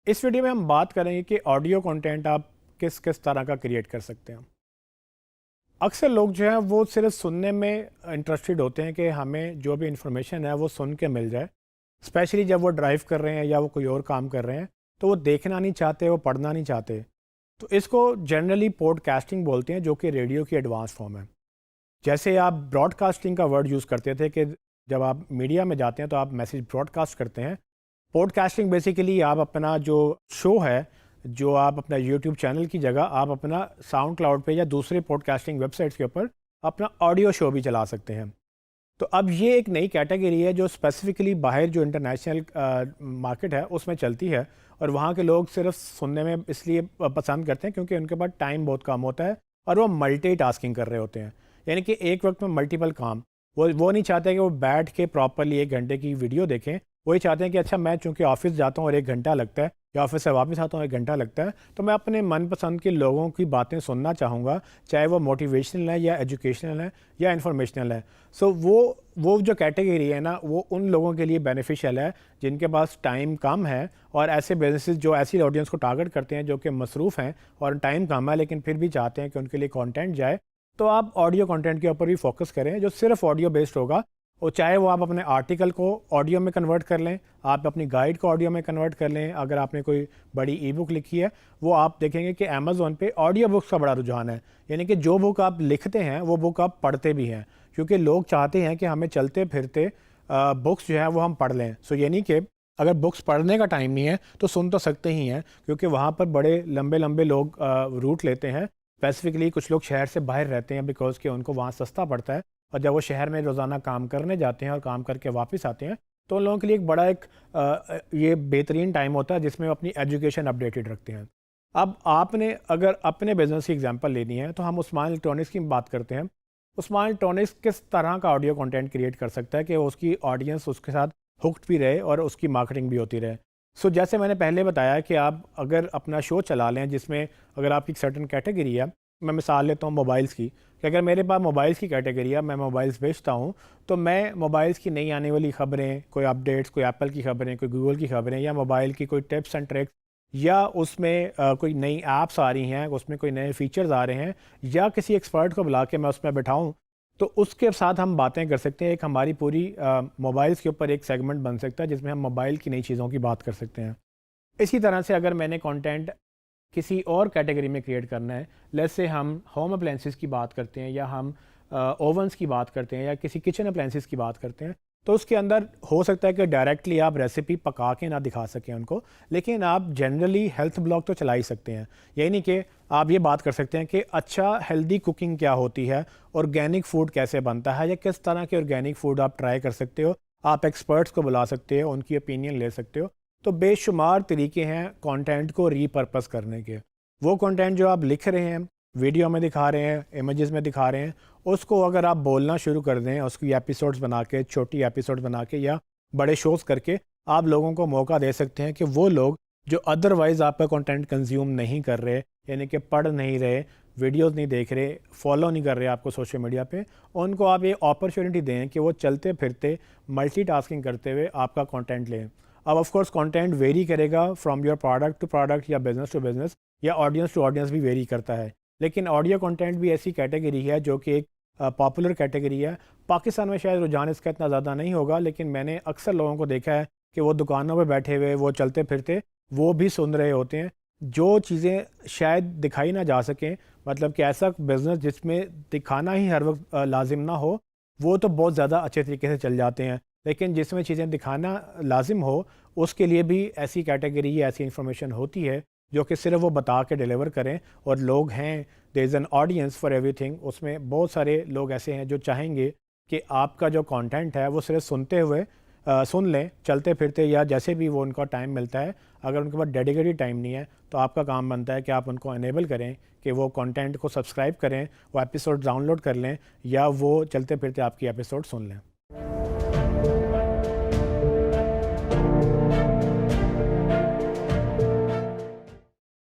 इस वीडियो में हम बात करेंगे कि ऑडियो कंटेंट आप किस किस तरह का क्रिएट कर सकते हैं। अक्सर लोग जो हैं वो सिर्फ सुनने में इंटरेस्टेड होते हैं कि हमें जो भी इंफॉर्मेशन है वो सुन के मिल जाए। स्पेशली जब वो ड्राइव कर रहे हैं या वो कोई और काम कर रहे हैं तो वो देखना नहीं चाहते, वो पढ़ना नहीं चाहते। तो इसको जनरली पॉडकास्टिंग बोलते हैं, जो कि रेडियो की एडवांस फॉर्म है। जैसे आप ब्रॉडकास्टिंग का वर्ड यूज़ करते थे कि जब आप मीडिया में जाते हैं तो आप मैसेज ब्रॉडकास्ट करते हैं। पॉडकास्टिंग बेसिकली आप अपना जो शो है, जो आप अपना यूट्यूब चैनल की जगह आप अपना साउंड क्लाउड पे या दूसरे पॉडकास्टिंग वेबसाइट्स के ऊपर अपना ऑडियो शो भी चला सकते हैं। तो अब ये एक नई कैटेगरी है जो स्पेसिफिकली बाहर जो इंटरनेशनल मार्केट है उसमें चलती है, और वहाँ के लोग सिर्फ सुनने में इसलिए पसंद करते हैं क्योंकि उनके पास टाइम बहुत कम होता है और वो मल्टीटास्किंग कर रहे होते हैं। यानी कि एक वक्त में मल्टीपल काम। वो नहीं चाहते कि वो बैठ के प्रॉपरली 1 घंटे की वीडियो देखें। वही चाहते हैं कि अच्छा, मैं चूँकि ऑफिस जाता हूँ और 1 घंटा लगता है, या ऑफिस से वापस आता हूँ 1 घंटा लगता है, तो मैं अपने मनपसंद के लोगों की बातें सुनना चाहूँगा, चाहे वो मोटिवेशनल है या एजुकेशनल है या इन्फॉर्मेशनल है। सो वो जो कैटेगरी है ना, वो उन लोगों के लिए बेनिफिशियल है जिनके पास टाइम कम है, और ऐसे बिजनेसेस जो ऐसी ऑडियंस को टारगेट करते हैं जो कि मसरूफ़ हैं और टाइम कम है लेकिन फिर भी चाहते हैं कि उनके लिए कंटेंट जाए। तो आप ऑडियो कंटेंट के ऊपर भी फोकस करें जो सिर्फ ऑडियो बेस्ड होगा। और चाहे वो आप अपने आर्टिकल को ऑडियो में कन्वर्ट कर लें, आप अपनी गाइड को ऑडियो में कन्वर्ट कर लें। अगर आपने कोई बड़ी ई बुक लिखी है, वो आप देखेंगे कि अमेज़ॉन पे ऑडियो बुक्स का बड़ा रुझान है। यानी कि जो बुक आप लिखते हैं वो बुक आप पढ़ते भी हैं, क्योंकि लोग चाहते हैं कि हमें चलते फिरते बुक्स जो है वो हम पढ़ लें। सो यानी कि अगर बुक्स पढ़ने का टाइम नहीं है तो सुन तो सकते ही हैं, क्योंकि वहाँ पर बड़े लंबे लंबे लोग रूट लेते हैं। स्पेसिफिकली कुछ लोग शहर से बाहर रहते हैं बिकॉज कि उनको वहाँ सस्ता पड़ता है, और जब वो शहर में रोज़ाना काम करने जाते हैं और काम करके वापस आते हैं तो उन लोगों के लिए एक बड़ा ये बेहतरीन टाइम होता है जिसमें वो अपनी एजुकेशन अपडेटेड रखते हैं। अब आपने अगर अपने बिजनेस की एग्जांपल लेनी है तो हम उस्मान इलेक्ट्रॉनिक्स की बात करते हैं। उस्मान इलेक्ट्रॉनिक्स किस तरह का ऑडियो कंटेंट क्रिएट कर सकता है कि उसकी ऑडियंस उसके साथ हुक्ड भी रहे और उसकी मार्केटिंग भी होती रहे। सो जैसे मैंने पहले बताया कि आप अगर अपना शो चला लें जिसमें अगर आपकी सर्टन कैटेगरी है, मैं मिसाल लेता हूँ मोबाइल्स की, कि अगर मेरे पास मोबाइल्स की कैटेगरी है, मैं मोबाइल्स बेचता हूँ, तो मैं मोबाइल्स की नई आने वाली ख़बरें, कोई अपडेट्स, कोई एप्पल की ख़बरें, कोई गूगल की ख़बरें, या मोबाइल की कोई टिप्स एंड ट्रिक्स, या उसमें कोई नई ऐप्स आ रही हैं, उसमें कोई नए फीचर्स आ रहे हैं, या किसी एक्सपर्ट को बुला के मैं उसमें बैठाऊँ, तो उसके साथ हम बातें कर सकते हैं। एक हमारी पूरी मोबाइल्स के ऊपर एक सेगमेंट बन सकता है जिसमें हम मोबाइल की नई चीज़ों की बात कर सकते हैं। इसी तरह से अगर मैंने कंटेंट किसी और कैटेगरी में क्रिएट करना है, लेट्स से हम होम अप्लायंसेस की बात करते हैं, या हम ओवंस की बात करते हैं, या किसी किचन अप्लायंसेस की बात करते हैं, तो उसके अंदर हो सकता है कि डायरेक्टली आप रेसिपी पका के ना दिखा सकें उनको, लेकिन आप जनरली हेल्थ ब्लॉग तो चला ही सकते हैं। यही नहीं कि आप ये बात कर सकते हैं कि अच्छा हेल्दी कुकिंग क्या होती है, ऑर्गेनिक फूड कैसे बनता है, या किस तरह के ऑर्गेनिक फूड आप ट्राई कर सकते हो। आप एक्सपर्ट्स को बुला सकते हो, उनकी ओपिनियन ले सकते हो। तो बेशुमार तरीके हैं कंटेंट को रीपर्पस करने के। वो कंटेंट जो आप लिख रहे हैं, वीडियो में दिखा रहे हैं, इमेजेस में दिखा रहे हैं, उसको अगर आप बोलना शुरू कर दें, उसकी एपिसोड्स बना के, छोटी एपिसोड्स बना के या बड़े शोज़ करके, आप लोगों को मौका दे सकते हैं कि वो लोग जो अदरवाइज़ आपका कंटेंट कंज्यूम नहीं कर रहे, यानी कि पढ़ नहीं रहे, वीडियोज़ नहीं देख रहे, फॉलो नहीं कर रहे आपको सोशल मीडिया पे, उनको आप ये अपॉर्चुनिटी दें कि वो चलते फिरते मल्टीटास्किंग करते हुए आपका कंटेंट लें। अब ऑफ कोर्स कंटेंट वेरी करेगा from your product to product, या बिजनेस टू बिजनेस, या ऑडियंस टू ऑडियंस भी वेरी करता है। लेकिन ऑडियो कंटेंट भी ऐसी कैटेगरी है जो कि एक पॉपुलर कैटेगरी है। पाकिस्तान में शायद रुझान इसका इतना ज़्यादा नहीं होगा, लेकिन मैंने अक्सर लोगों को देखा है कि वो दुकानों पर बैठे हुए, वो चलते फिरते वो भी सुन रहे होते हैं जो चीज़ें शायद दिखाई ना जा सकें। मतलब कि ऐसा बिज़नेस जिसमें दिखाना ही हर वक्त लाजिम ना हो, वो तो बहुत ज़्यादा अच्छे तरीके से चल जाते हैं। लेकिन जिसमें चीज़ें दिखाना लाजिम हो, उसके लिए भी ऐसी कैटेगरी या ऐसी इंफॉर्मेशन होती है जो कि सिर्फ वो बता के डिलीवर करें, और लोग हैं, there is an audience for everything. उसमें बहुत सारे लोग ऐसे हैं जो चाहेंगे कि आपका जो कंटेंट है वो सिर्फ सुनते हुए सुन लें चलते फिरते, या जैसे भी वो उनका टाइम मिलता है। अगर उनके पास डेडिकेटेड टाइम नहीं है तो आपका काम बनता है कि आप उनको इनेबल करें कि वो कंटेंट को सब्सक्राइब करें, वो एपिसोड डाउनलोड कर लें, या वो चलते फिरते आपकी एपिसोड सुन लें।